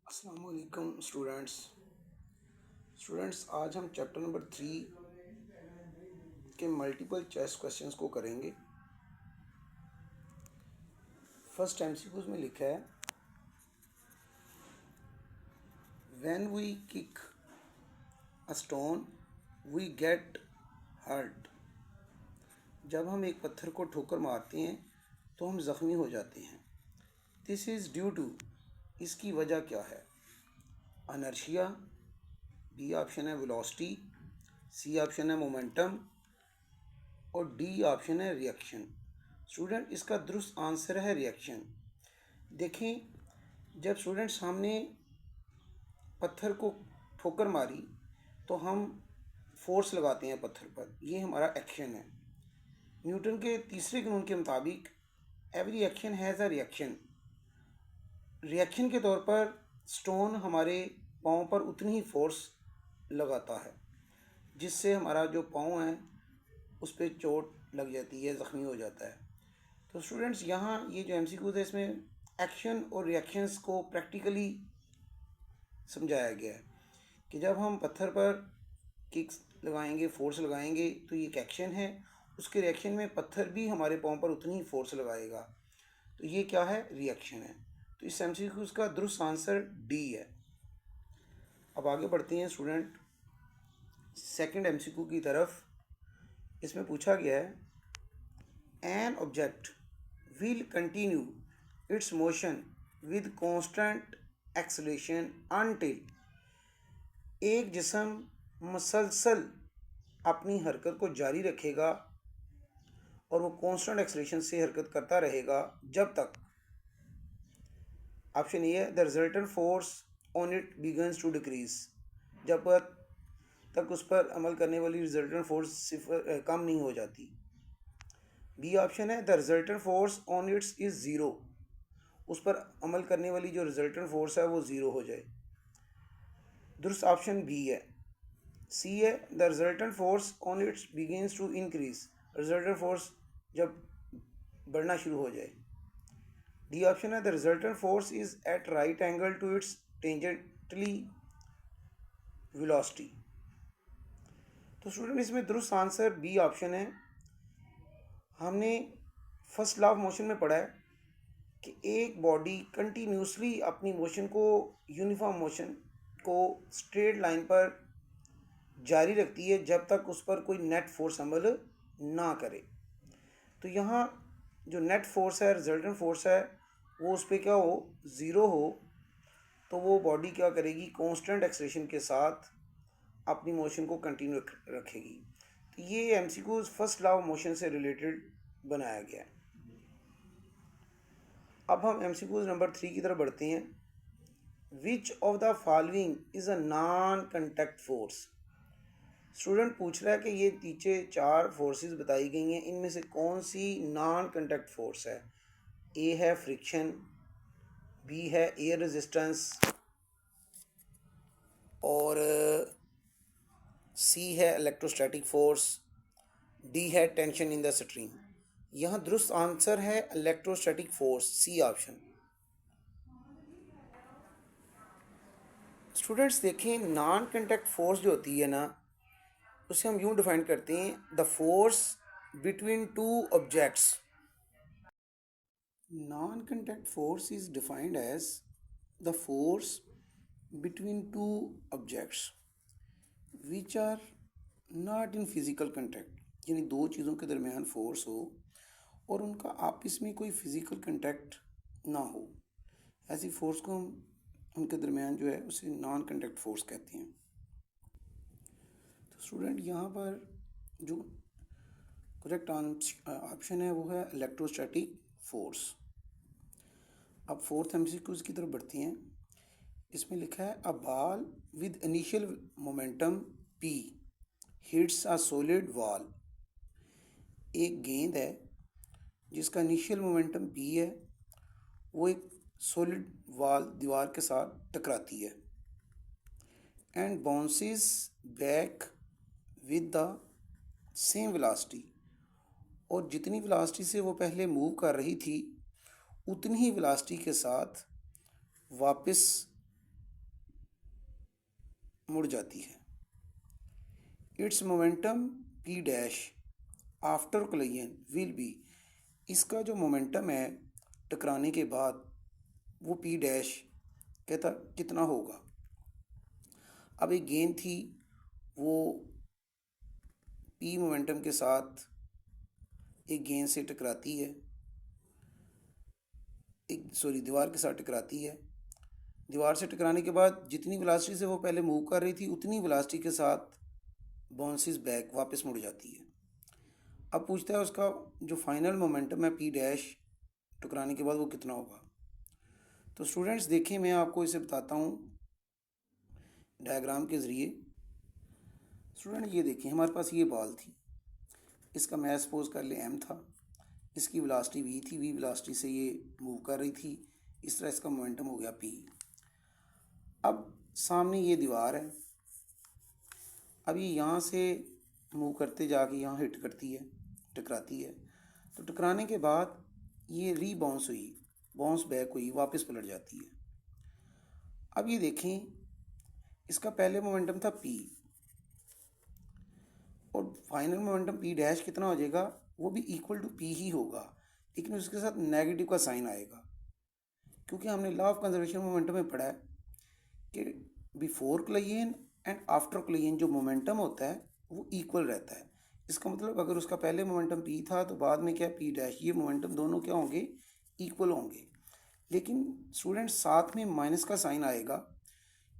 अस्सलामुअलैकुम स्टूडेंट्स आज हम चैप्टर नंबर 3 के मल्टीपल चॉइस क्वेश्चंस को करेंगे। फर्स्ट एमसीक्यूज में लिखा है, when we kick a stone we get hurt. जब हम एक पत्थर को ठोकर मारते हैं तो हम ज़ख्मी हो जाते हैं। दिस इज़ ड्यू टू, इसकी वजह क्या है? अनर्शिया, बी ऑप्शन है वेलोसिटी, सी ऑप्शन है मोमेंटम और डी ऑप्शन है रिएक्शन। स्टूडेंट, इसका दुरुस्त आंसर है रिएक्शन। देखें, जब स्टूडेंट सामने पत्थर को ठोकर मारी तो हम फोर्स लगाते हैं पत्थर पर, ये हमारा एक्शन है। न्यूटन के तीसरे कानून के मुताबिक every action has a reaction. Reaction के तौर पर स्टोन हमारे पाँव पर उतनी ही फोर्स लगाता है जिससे हमारा जो पाँव है उस पर चोट लग जाती है, ज़ख्मी हो जाता है। तो स्टूडेंट्स, यहाँ ये जो एमसीक्यूज है इसमें एक्शन और रिएक्शंस को प्रैक्टिकली समझाया गया है कि जब हम पत्थर पर किक्स लगाएंगे, फोर्स लगाएंगे तो ये एक एक्शन है, उसके रिएक्शन में पत्थर भी हमारे पाँव पर उतनी ही फोर्स लगाएगा, तो ये क्या है? रिएक्शन है। तो इस एमसीक्यूज का दुरुस्त आंसर डी है। अब आगे बढ़ते हैं स्टूडेंट सेकंड एमसीक्यू की तरफ। इसमें पूछा गया है, an object will continue its motion with constant acceleration until, एक जिस्म मुसलसल अपनी हरकत को जारी रखेगा और वो कांस्टेंट एक्सेलरेशन से हरकत करता रहेगा जब तक, ऑप्शन ए है the resultant force on it begins to decrease, जब तक उस पर अमल करने वाली रिजल्टेंट फोर्स सिफर कम नहीं हो जाती। बी ऑप्शन है the resultant force on it's is zero, उस पर अमल करने वाली जो रिजल्टेंट फोर्स है वो ज़ीरो हो जाए। दुरुस्त ऑप्शन बी है। सी है the resultant force on its begins to increase, resultant force जब बढ़ना शुरू हो जाए। डी ऑप्शन है the resultant force is at right angle to its tangentially velocity. तो स्टूडेंट, इसमें दुरुस्त आंसर बी ऑप्शन है। हमने फर्स्ट लॉ ऑफ मोशन में पढ़ा है कि एक बॉडी कंटिन्यूसली अपनी मोशन को, यूनिफॉर्म मोशन को स्ट्रेट लाइन पर जारी रखती है जब तक उस पर कोई नेट फोर्स अमल ना करे। तो यहाँ जो नेट फोर्स है, रिजल्टेंट फोर्स है, वो उस पर क्या हो, ज़ीरो हो, तो वो बॉडी क्या करेगी, कांस्टेंट एक्सेलरेशन के साथ अपनी मोशन को कंटिन्यू रखेगी। तो ये MCQ first law of motion से रिलेटेड बनाया गया है। अब हम एमसीक्यूज नंबर 3 की तरफ बढ़ते हैं। Which of the following is a non contact force. Student पूछ रहा है कि ये नीचे 4 फोर्सेस बताई गई हैं, इनमें से कौन सी नॉन कंटैक्ट फोर्स है? ए है फ्रिक्शन, बी है एयर रेजिस्टेंस और सी है इलेक्ट्रोस्टैटिक फोर्स, डी है टेंशन इन द स्ट्रिंग। यहाँ दुरुस्त आंसर है electrostatic force, C option. Students देखें, नॉन कंटैक्ट फोर्स जो होती है ना, उसे हम यूँ डिफाइन करते हैं, the force between two objects. Non contact force is defined as the force between two objects which are not in physical contact, यानी दो चीज़ों के दरमियान फोर्स हो और उनका आपस में कोई फिजिकल कंटैक्ट ना हो, ऐसी फोर्स को हम उनके दरमियान जो है उसे नॉन कंटैक्ट फोर्स कहते हैं। तो स्टूडेंट, यहाँ पर जो करेक्ट ऑप्शन है वो है इलेक्ट्रोस्टैटिक फोर्स। अब फोर्थ एमसीक्यूज की तरफ बढ़ती हैं। इसमें लिखा है, a ball with initial momentum P hits a solid wall. एक गेंद है जिसका इनिशियल मोमेंटम पी है, वो एक सॉलिड वॉल, दीवार के साथ टकराती है, and bounces back with the same velocity, और जितनी वेलोसिटी से वो पहले मूव कर रही थी उतनी ही वेलोसिटी के साथ वापस मुड़ जाती है। It's momentum P dash after collision will be, इसका जो मोमेंटम है टकराने के बाद वो पी डैश कहता कितना होगा। अब एक गेंद थी, वो पी मोमेंटम के साथ एक गेंद से टकराती है, दीवार के साथ टकराती है। दीवार से टकराने के बाद जितनी वेलोसिटी से वो पहले मूव कर रही थी उतनी वेलोसिटी के साथ बाउंसिस बैक, वापस मुड़ जाती है। अब पूछता है उसका जो फाइनल मोमेंटम है पी डैश टकराने के बाद वो कितना होगा। तो स्टूडेंट्स देखिए, मैं आपको इसे बताता हूँ डायग्राम के ज़रिए। स्टूडेंट ये देखिए, हमारे पास ये बॉल थी, इसका मैस सपोज कर ले m था, इसकी वेलोसिटी v थी, v वेलोसिटी से ये मूव कर रही थी, इस तरह इसका मोमेंटम हो गया p। अब सामने ये दीवार है, अब ये यहाँ से मूव करते जाके यहाँ हिट करती है, टकराती है। तो टकराने के बाद ये रीबाउंस हुई, बाउंस बैक हुई, वापस पलट जाती है। अब ये देखें, इसका पहले मोमेंटम था p और फाइनल मोमेंटम p डैश कितना हो जाएगा, वो भी इक्वल टू p ही होगा, लेकिन उसके साथ नेगेटिव का साइन आएगा, क्योंकि हमने लॉ ऑफ कंजर्वेशन मोमेंटम में पढ़ा है कि before collision and after collision जो मोमेंटम होता है वो इक्वल रहता है। इसका मतलब अगर उसका पहले मोमेंटम p था तो बाद में क्या p डैश, ये मोमेंटम दोनों क्या होंगे, इक्वल होंगे। लेकिन स्टूडेंट साथ में माइनस का साइन आएगा,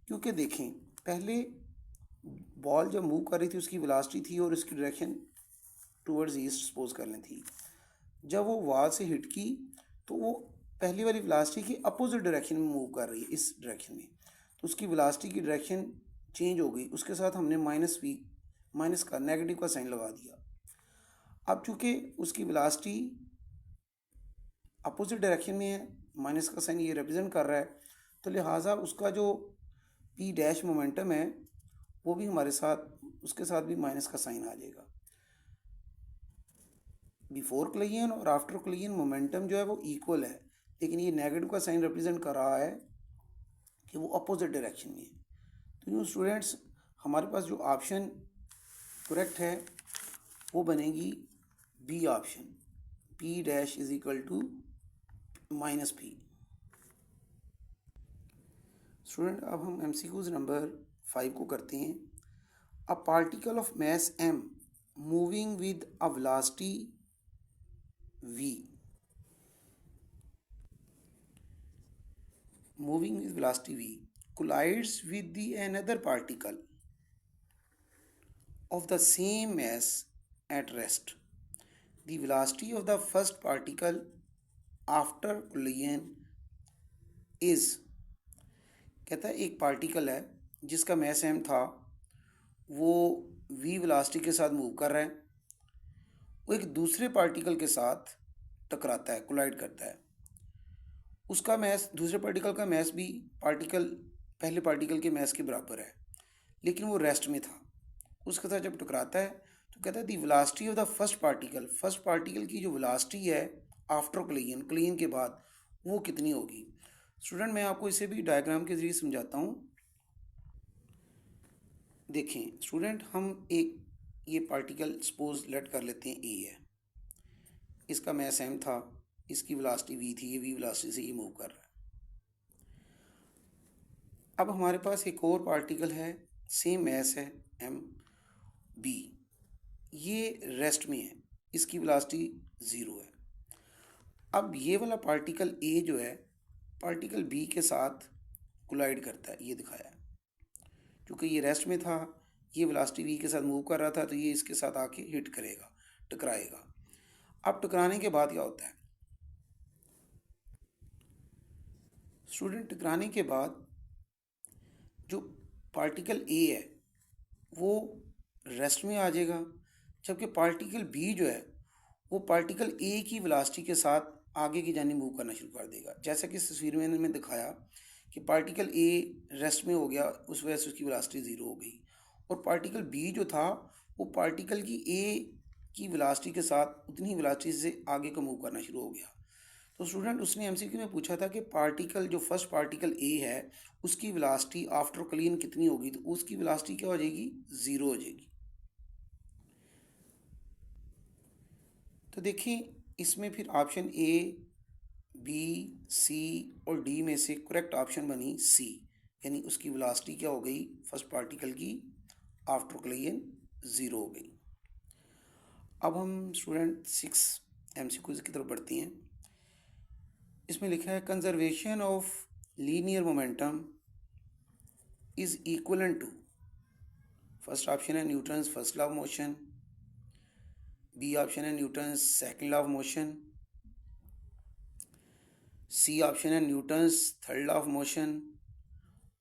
क्योंकि देखें पहले बॉल जब मूव कर रही थी उसकी वेलोसिटी थी और उसकी डायरेक्शन टूवर्ड्स ईस्ट सपोज कर लें थी। जब वो वॉल से हिट की तो वो पहली वाली वेलोसिटी की अपोजिट डायरेक्शन में मूव कर रही है, इस डायरेक्शन में, तो उसकी वेलोसिटी की डायरेक्शन चेंज हो गई। उसके साथ हमने माइनस का नेगेटिव का साइन लगा दिया। अब चूँकि उसकी वेलोसिटी अपोजिट डायरेक्शन में है, माइनस का साइन ये रिप्रेजेंट कर रहा है, तो लिहाजा उसका जो पी डैश मोमेंटम है वो भी हमारे साथ, उसके साथ भी माइनस का साइन आ जाएगा। बिफोर कोलिजन और आफ्टर कोलिजन मोमेंटम जो है वो इक्वल है, लेकिन ये नेगेटिव का साइन रिप्रेजेंट कर रहा है कि वो अपोजिट डायरेक्शन में है। तो यूँ स्टूडेंट्स, हमारे पास जो ऑप्शन करेक्ट है वो बनेगी B option, P dash is equal to minus P. Student अब हम एमसीक्यूज नंबर 5 को करते हैं। A particle of mass m moving with a velocity v, moving with velocity v collides with the another particle of the same mass at rest. The velocity of the first particle after collision is, कहता है एक particle है जिसका mess m था, वो v velocity के साथ move कर रहा है, वो एक दूसरे पार्टिकल के साथ टकराता है, कोलाइड करता है। उसका मैस, दूसरे पार्टिकल का मैस भी पहले पार्टिकल के मैस के बराबर है, लेकिन वो रेस्ट में था। उसके साथ जब टकराता है तो कहता है the velocity of the first particle की जो वेलोसिटी है आफ्टर कोलिजन के बाद वो कितनी होगी। स्टूडेंट मैं आपको इसे भी डायग्राम के जरिए समझाता हूँ। देखें स्टूडेंट, हम एक ये पार्टिकल सपोज लेट कर लेते हैं ए है, इसका मैस m था, इसकी वेलोसिटी v थी, ये v वेलोसिटी से ये मूव कर रहा है। अब हमारे पास एक और पार्टिकल है, सेम मैस है m b, ये रेस्ट में है, इसकी वेलोसिटी 0 है। अब ये वाला पार्टिकल a जो है पार्टिकल b के साथ कोलाइड करता है, ये दिखाया है। क्योंकि ये रेस्ट में था, ये वेलोसिटी v के साथ मूव कर रहा था, तो ये इसके साथ आके हिट करेगा, टकराएगा। अब टकराने के बाद क्या होता है स्टूडेंट, टकराने के बाद जो पार्टिकल a है वो रेस्ट में आ जाएगा, जबकि पार्टिकल b जो है वो पार्टिकल a की वेलोसिटी के साथ आगे की जानी मूव करना शुरू कर देगा। जैसा कि इस तस्वीर में मैंने दिखाया कि पार्टिकल a रेस्ट में हो गया, उस वजह से उसकी वेलोसिटी 0 हो गई, और पार्टिकल b जो था वो पार्टिकल की a की वेलोसिटी के साथ उतनी वेलोसिटी से आगे का मूव करना शुरू हो गया। तो स्टूडेंट उसने एमसीक्यू में पूछा था कि पार्टिकल जो फर्स्ट पार्टिकल ए है उसकी वेलोसिटी आफ्टर क्लीन कितनी होगी, तो उसकी वेलोसिटी क्या हो जाएगी, ज़ीरो हो जाएगी। तो देखिए इसमें फिर ऑप्शन ए, बी, सी और डी में से करेक्ट ऑप्शन बनी सी, यानी उसकी वेलोसिटी क्या हो गई फर्स्ट पार्टिकल की आफ्टर क्लीन ज़ीरो हो गई। अब हम स्टूडेंट 6 एमसीक्यूज की तरफ बढ़ते हैं। इसमें लिखा है conservation of linear momentum is equivalent to, first option है Newton's first law of motion, B option है Newton's second law of motion, C option है Newton's third law of motion,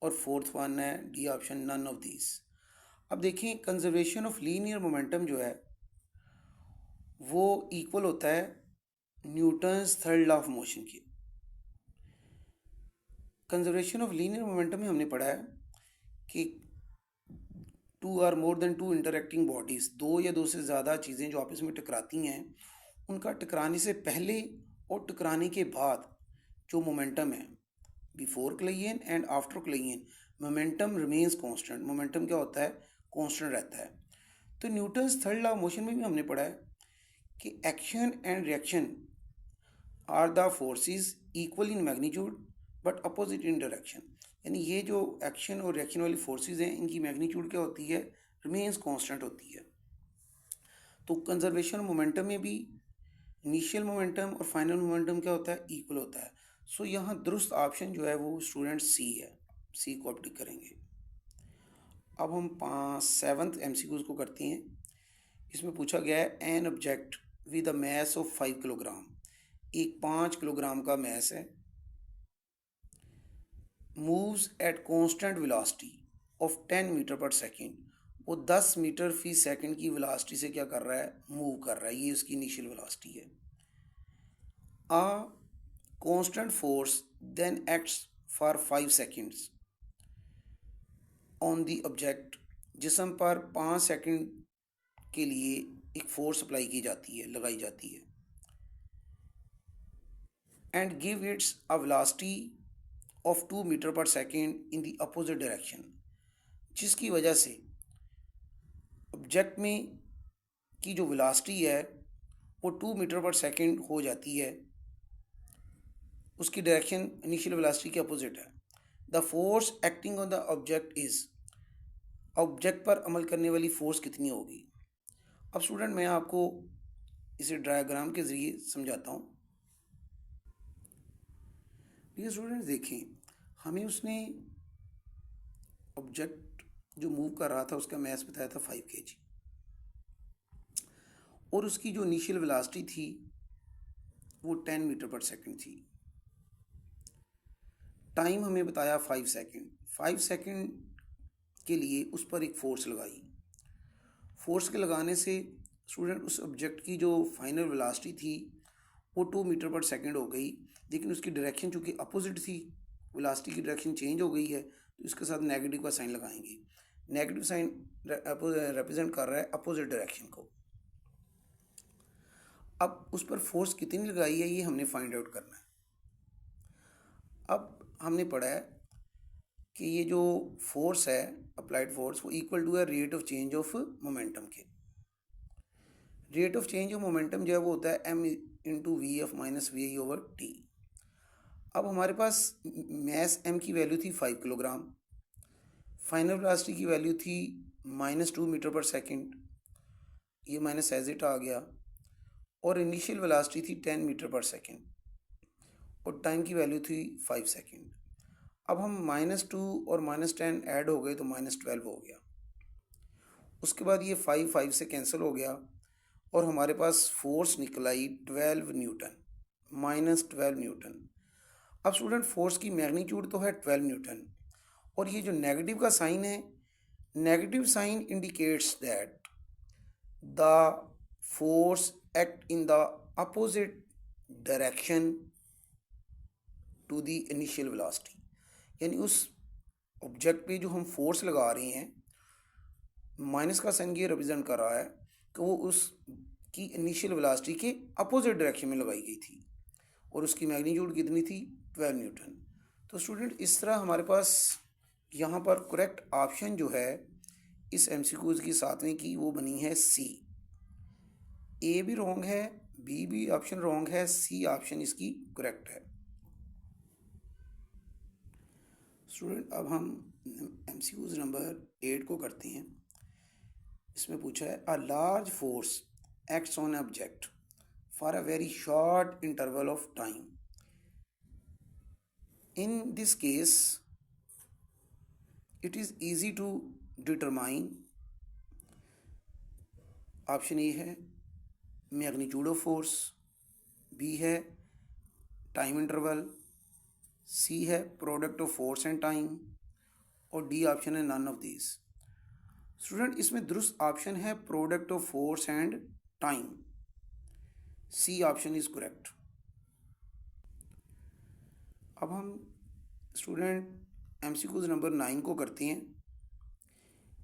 और फोर्थ वन है D option none of these. अब देखिए conservation of linear momentum जो है वो इक्वल होता है Newton's third law of motion के। कंजर्वेशन ऑफ लीनियर मोमेंटम में हमने पढ़ा है कि two or more than two interacting bodies, दो या दो से ज़्यादा चीज़ें जो आपस में टकराती हैं उनका टकराने से पहले और टकराने के बाद जो मोमेंटम है before collision and after collision momentum remains constant, momentum क्या होता है, कांस्टेंट रहता है। तो Newton's third law of motion में भी हमने पढ़ा है कि action and reaction are the forces equal in magnitude but opposite in direction, यानी ये जो एक्शन और रिएक्शन वाली फोर्सेस हैं इनकी मैग्नीट्यूड क्या होती है, रिमेन्स कांस्टेंट होती है। तो कंजर्वेशन मोमेंटम में भी इनिशियल मोमेंटम और फाइनल मोमेंटम क्या होता है, इक्वल होता है। सो यहाँ दुरुस्त ऑप्शन जो है वो स्टूडेंट सी है, सी को आप टिक करेंगे। अब हम 7th एमसीक्यूज को करते हैं। इसमें पूछा गया है an object with a mass of 5 kilogram, एक 5 किलोग्राम का मैस है, moves at constant velocity of 10 metre per second, वो 10 मीटर फी सेकंड की वेलोसिटी से क्या कर रहा है, मूव कर रहा है, ये उसकी इनिशियल वेलोसिटी है। A constant force then acts for 5 seconds on the object, जिस्म पर 5 सेकंड के लिए एक फोर्स अप्लाई की जाती है, लगाई जाती है, and give its a velocity of 2 metre per second in the opposite direction, जिसकी वजह से ऑब्जेक्ट में की जो वेलोसिटी है वो 2 मीटर पर सेकेंड हो जाती है, उसकी डायरेक्शन इनिशियल वेलोसिटी के अपोजिट है। The force acting on the object is, object पर अमल करने वाली फोर्स कितनी होगी। अब स्टूडेंट मैं आपको इसे डायग्राम के ज़रिए समझाता हूँ। ये स्टूडेंट देखें, हमें उसने ऑब्जेक्ट जो मूव कर रहा था उसका मैस बताया था 5 kg, और उसकी जो इनिशियल वेलोसिटी थी वो 10 मीटर पर सेकंड थी। टाइम हमें बताया 5 सेकंड, 5 सेकंड के लिए उस पर एक फोर्स लगाई, फोर्स के लगाने से स्टूडेंट उस ऑब्जेक्ट की जो फाइनल वेलोसिटी थी वो 2 मीटर पर सेकंड हो गई, लेकिन उसकी डायरेक्शन चूँकि अपोजिट थी, वेलोसिटी की डायरेक्शन चेंज हो गई है, तो इसके साथ नेगेटिव का साइन लगाएंगे। नेगेटिव साइन रिप्रेजेंट कर रहा है अपोजिट डायरेक्शन को। अब उस पर फोर्स कितनी लगाई है ये हमने फाइंड आउट करना है। अब हमने पढ़ा है कि ये जो फोर्स है अप्लाइड फोर्स वो इक्वल टू है rate of change of momentum के। Rate of change of momentum जो है वो होता है M into V F minus V I over T. अब हमारे पास मैस एम की वैल्यू थी 5 किलोग्राम, फाइनल वेलोसिटी की वैल्यू थी -2 मीटर पर सेकेंड, ये माइनस एज इट आ गया, और इनिशियल वेलोसिटी थी 10 मीटर पर सेकेंड, और टाइम की वैल्यू थी 5 सेकेंड। अब हम -2 और -10 ऐड हो गए तो -12 हो गया। उसके बाद ये 5 से कैंसिल हो गया और हमारे पास फोर्स निकल आई 12 न्यूटन, -12 न्यूटन। अब स्टूडेंट फोर्स की मैग्नीट्यूड तो है 12 न्यूटन, और ये जो नेगेटिव का साइन है, negative sign indicates that the force act in the opposite direction to the initial velocity, यानी उस ऑब्जेक्ट पे जो हम फोर्स लगा रहे हैं, माइनस का साइन ये रिप्रेजेंट कर रहा है कि वो उसकी इनिशियल वेलोसिटी के अपोजिट डायरेक्शन में लगाई गई थी, और उसकी मैग्नीट्यूड कितनी थी, 12 न्यूटन। तो स्टूडेंट इस तरह हमारे पास यहाँ पर करेक्ट ऑप्शन जो है इस एमसीक्यूज़ की 7वीं की वो बनी है सी। ए भी रॉन्ग है, बी भी ऑप्शन रॉन्ग है, सी ऑप्शन इसकी करेक्ट है। स्टूडेंट अब हम एमसीक्यूज़ नंबर 8 को करते हैं। इसमें पूछा है a large force acts on object for a very short interval of time. In this case it is easy to determine। Option A है मैग्नीट्यूड ऑफ फोर्स, बी है टाइम इंटरवल, सी है product of force and time, और D option है none of these. Student इसमें दुरुस्त option है product of force and time, C option is correct. अब हम स्टूडेंट एमसीक्यूज नंबर 9 को करते हैं।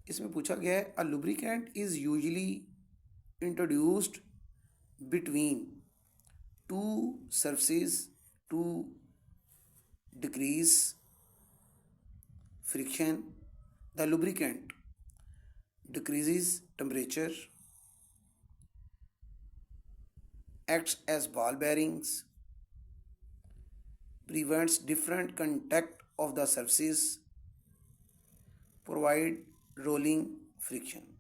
इसमें पूछा गया है अ lubricant is usually introduced between two surfaces to decrease friction. The lubricant decreases temperature, acts as ball bearings, prevents different contact of the surfaces, provide rolling friction।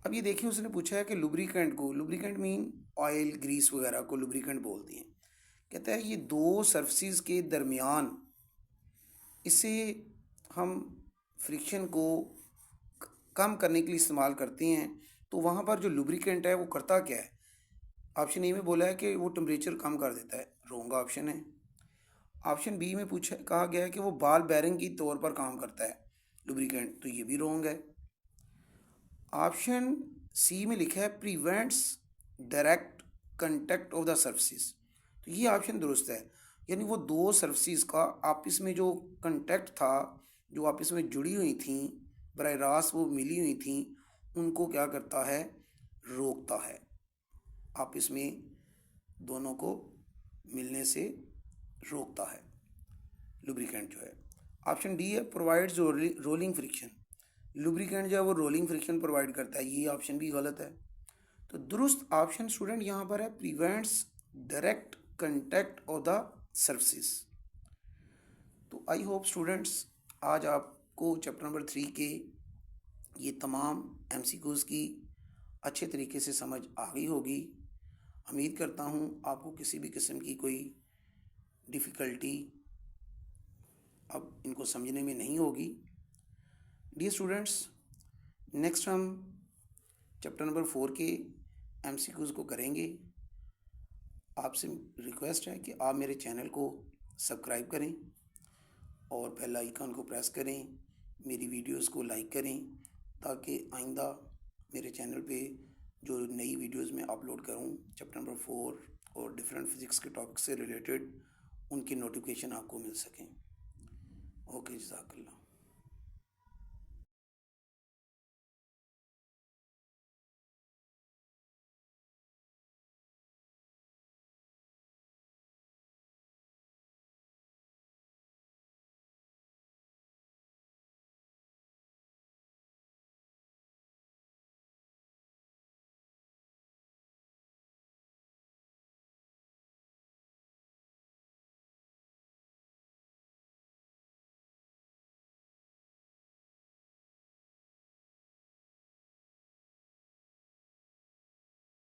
अब ये देखिए उसने पूछा है कि लुब्रिकेंट को, लुब्रिकेंट मीन ऑयल ग्रीस वगैरह को लुब्रिकेंट बोलते हैं। कहता है ये दो सरफेस के दरमियान इसे हम फ्रिक्शन को कम करने के लिए इस्तेमाल करते हैं। तो वहाँ पर जो लुब्रिकेंट है वो करता क्या है? ऑप्शन ए में बोला है कि वो टेम्परेचर कम कर देता है, रॉन्ग ऑप्शन है। ऑप्शन बी में पूछा कहा गया है कि वो बॉल बेरिंग की तौर पर काम करता है लुब्रिकेंट, तो ये भी रॉन्ग है। ऑप्शन सी में लिखा है prevents direct contact of the surfaces, तो ये ऑप्शन दुरुस्त है। यानी वो दो सर्फेसिस का आपस में जो कंटेक्ट था, जो आपस में जुड़ी हुई थी, बराह रास्त वो मिली हुई थी, उनको क्या करता है? रोकता है, आपस में दोनों को मिलने से रोकता है लुब्रिकेंट जो है। ऑप्शन डी है प्रोवाइड्स रोलिंग फ्रिक्शन, लुब्रिकेंट जो है वो रोलिंग फ्रिक्शन प्रोवाइड करता है, ये ऑप्शन भी गलत है। तो दुरुस्त ऑप्शन स्टूडेंट यहाँ पर है prevents direct contact of the surfaces. तो आई होप स्टूडेंट्स आज आपको चैप्टर नंबर 3 के ये तमाम एमसीक्यूज़ की अच्छे तरीके से समझ आ गई होगी। उम्मीद करता हूँ आपको किसी भी किस्म की कोई डिफ़िकल्टी अब इनको समझने में नहीं होगी। डियर स्टूडेंट्स, नेक्स्ट हम चैप्टर नंबर 4 के एमसीक्यूज़ को करेंगे। आपसे रिक्वेस्ट है कि आप मेरे चैनल को सब्सक्राइब करें और बेल आइकन को प्रेस करें, मेरी वीडियोस को लाइक करें, ताकि आइंदा मेरे चैनल पे जो नई वीडियोस मैं अपलोड करूं चैप्टर नंबर 4 और डिफरेंट फिज़िक्स के टॉपिक से रिलेटेड, उनकी नोटिफिकेशन आपको मिल सकें। ओके, जज़ाकल्लाह।